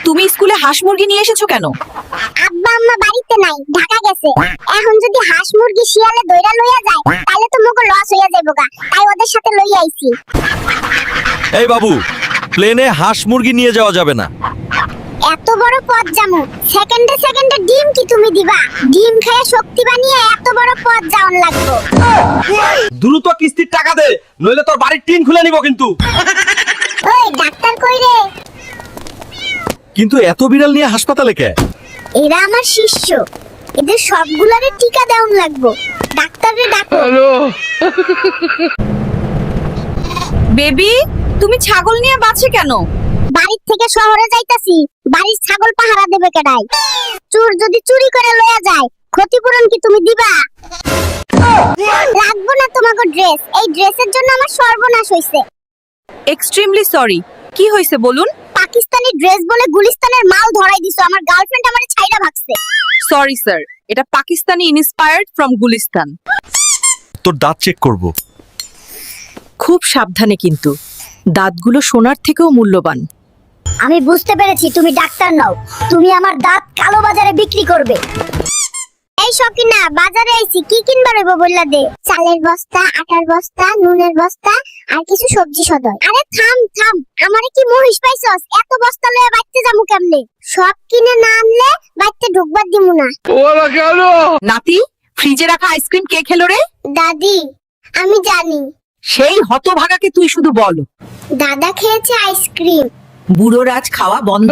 তুমি স্কুলে হাঁস মুরগি নিয়ে এসেছো কেন? আব্বা আম্মা বাড়িতে নাই, ঢাকা গেছে। এখন যদি হাঁস মুরগি শিয়ালে দইরা লইয়া যায় তাহলে তো মোকে লস হইয়া যাইবো গা, তাই ওদের সাথে লইয়া আইছি। এই বাবু, প্লেনে হাঁস মুরগি নিয়ে যাওয়া যাবে না। এত বড় পথ যামু, সেকেন্ডে সেকেন্ডে ডিম কি তুমি দিবা? ডিম খেয়ে শক্তি বানিয়ে এত বড় পথ যাওন লাগবো। দ্রুত কিস্তির টাকা দে, নইলে তোর বাড়ির টিন খুলে নিব কিন্তু। ওই ডাক্তার কই রে? কিন্তু এত বিড়াল নিয়ে হাসপাতালে কে? এরা আমার শিষ্য, এদের সবগুলারে টিকা দেওন লাগবো। ডাক্তারে ডাকো। বেবি, তুমি ছাগল নিয়ে বাঁচে কেন? বাড়ির থেকে শহরে যাইতাছি, বাড়ির ছাগল পাহারা দেবে কেডাই? চোর যদি চুরি করে লইয়া যায়, ক্ষতিপূরণ কি তুমি দিবা? লাগবো না তোমাকে ড্রেস, এই ড্রেসের জন্য আমার সর্বনাশ হইছে। Extremely sorry. কি হয়েছে বলুন? পাকিস্তানি ড্রেস বলে গুলিস্তানের মাল ধরাই দিছো, আমার গার্লফ্রেন্ড আমারে ছাইড়া ভাগছে। সরি স্যার, এটা পাকিস্তানি ইন্সপায়ার্ড ফ্রম গুলিস্তান। তোর দাঁত চেক করব। খুব সাবধানে কিন্তু, দাঁতগুলো সোনার থেকেও মূল্যবান। আমি বুঝতে পেরেছি তুমি ডাক্তার নও, তুমি আমার দাঁত কালো বাজারে বিক্রি করবে। এই সকিনা, বাজারে আইছি, কি কিনবা রইব বললা দে। চালের বস্তা, আটার বস্তা, নুনের বস্তা আর কিছু সবজি সদয়। আরে থাম থাম, আমারে কি মহিষ পাইছস? এত বস্তা লয়ে বাইতে যামু কেমনে? সব কিনে না আনলে বাইতে ঢুকবার দিমু না। নাতি, ফ্রিজে রাখা আইসক্রিম কে খেলো রে? দাদি, আমি জানি। সেই হতভাগাকে তুই শুধু বল। দাদা খেয়েছে আইসক্রিম। বুড়োর আজ খাওয়া বন্ধ।